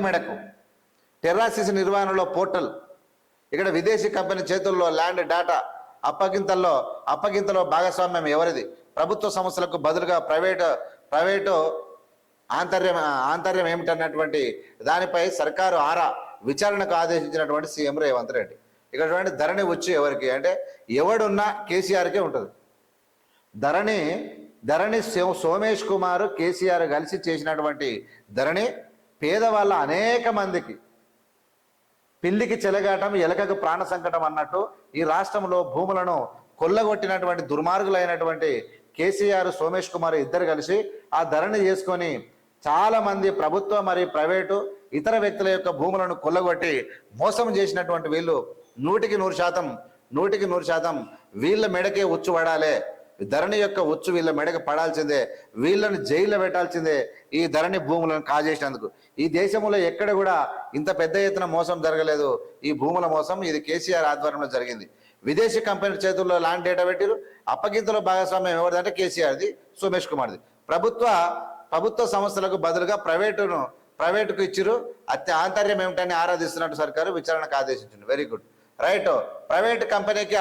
మెడకు టెర్రాసిస్ నిర్వహణలో పోర్టల్, ఇక్కడ విదేశీ కంపెనీ చేతుల్లో ల్యాండ్ డేటా అప్పగింతలో భాగస్వామ్యం ఎవరిది? ప్రభుత్వ సంస్థలకు బదులుగా ప్రైవేటు ఆంతర్యం ఏమిటన్నటువంటి దానిపై సర్కారు విచారణకు ఆదేశించినటువంటి సీఎం రేవంత్ రెడ్డి. ఇక్కడ ధరణి వచ్చి ఎవరికి అంటే ఎవడున్నా కేసీఆర్కే ఉంటుంది. ధరణి సోమేష్ కుమార్ కేసీఆర్ కలిసి చేసినటువంటి ధరణి పేదవాళ్ళ అనేక మందికి పిల్లికి చెలగాటం ఎలకకు ప్రాణ సంకటం అన్నట్టు ఈ రాష్ట్రంలో భూములను కొల్లగొట్టినటువంటి దుర్మార్గులైనటువంటి కేసీఆర్ సోమేష్ కుమార్ ఇద్దరు కలిసి ఆ ధరణి చేసుకొని చాలా మంది ప్రభుత్వ మరియు ప్రైవేటు ఇతర వ్యక్తుల యొక్క భూములను కొల్లగొట్టి మోసం చేసినటువంటి వీళ్ళు 100% వీళ్ళ మెడకే ఉచ్చు పడాలి. ధరణి యొక్క ఉచ్చు వీళ్ళ మెడకు పడాల్సిందే, వీళ్ళని జైల్లో పెట్టాల్సిందే. ఈ ధరణి భూములను కాజేసినందుకు ఈ దేశంలో ఎక్కడ కూడా ఇంత పెద్ద ఎత్తున మోసం జరగలేదు. ఈ భూముల మోసం ఇది కేసీఆర్ ఆధ్వర్యంలో జరిగింది. విదేశీ కంపెనీ చేతుల్లో ల్యాండ్ డేటా పెట్టిరు. అప్పగింతలో భాగస్వామ్యం ఎవరిదంటే కేసీఆర్ది, సోమేష్ కుమార్ది. ప్రభుత్వ సంస్థలకు బదులుగా ప్రైవేటుకు ఇచ్చిరు. ఆంతర్యం ఏమిటని ఆరాధిస్తున్నట్టు సర్కారు విచారణకు ఆదేశించింది. Very good, right. ప్రైవేట్ కంపెనీకి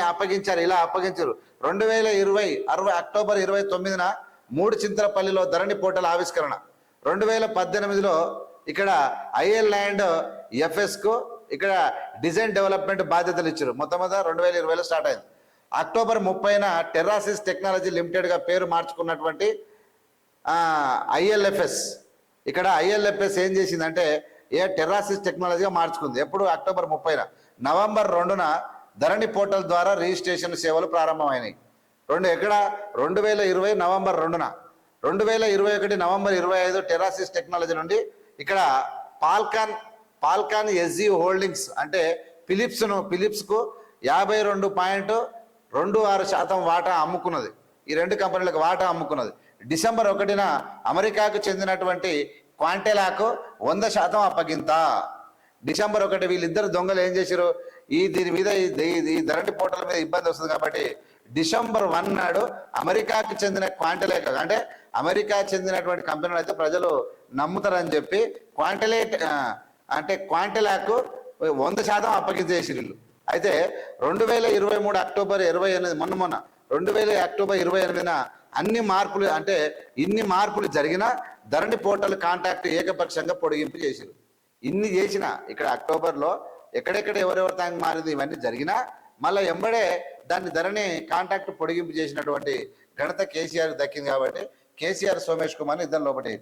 అప్పగించారు. ఇలా అప్పగించారు. 2020 అక్టోబర్ 29న మూడుచింతలపల్లిలో ధరణి పోర్టల్ ఆవిష్కరణ. 2018లో ఇక్కడ ఐఎల్ ల్యాండ్ ఎఫ్ఎస్కు ఇక్కడ డిజైన్ డెవలప్మెంట్ బాధ్యతలు ఇచ్చారు. మొత్తం 2020లో స్టార్ట్ అయింది. అక్టోబర్ 30న టెర్రాసిస్ టెక్నాలజీ లిమిటెడ్గా పేరు మార్చుకున్నటువంటి ఐఎల్ఎఫ్ఎస్, ఇక్కడ ఐఎల్ఎఫ్ఎస్ ఏం చేసిందంటే టెర్రాసిస్ టెక్నాలజీగా మార్చుకుంది. ఎప్పుడు? అక్టోబర్ 30న. నవంబర్ 2న ధరణి పోర్టల్ ద్వారా రిజిస్ట్రేషన్ సేవలు ప్రారంభమైనాయి. 2020 నవంబర్ 2న. 2021 నవంబర్ 25 టెర్రాసిస్ టెక్నాలజీ నుండి ఇక్కడ పాల్కాన్ ఎస్జీ హోల్డింగ్స్ అంటే ఫిలిప్స్కు 52.26% వాటా అమ్ముకున్నది. ఈ రెండు కంపెనీలకు వాటా అమ్ముకున్నది. డిసెంబర్ 1న అమెరికాకు చెందినటువంటి క్వాంటెలాకు 100% అప్పగింత. డిసెంబర్ 1 వీళ్ళిద్దరు దొంగలు ఏం చేశారు? దీని మీద ఈ ధరణి పోర్టల్ మీద ఇబ్బంది వస్తుంది కాబట్టి డిసెంబర్ 1 నాడు అమెరికాకు చెందిన క్వాంటెలాక్ అంటే అమెరికా చెందినటువంటి కంపెనీలు అయితే ప్రజలు నమ్ముతారని చెప్పి క్వాంటెలాకు 100% అప్పగించేసి వీళ్ళు. అయితే 2023 అక్టోబర్ 28 మొన్న 2000 అక్టోబర్ 28న ఇన్ని మార్పులు జరిగినా ధరణి పోర్టల్ కాంటాక్ట్ ఏకపక్షంగా పొడిగింపు చేశారు. ఇన్ని చేసినా ఇక్కడ అక్టోబర్లో ఎక్కడెక్కడ ఎవరెవరి తాంగ్ మారింది ఇవన్నీ జరిగినా మళ్ళీ ఎంబడే దాన్ని ధరణి కాంటాక్ట్ పొడిగింపు చేసినటువంటి ఘనత కేసీఆర్ దక్కింది. కాబట్టి కేసీఆర్ సోమేష్ కుమార్ ఇద్దరు లోపటి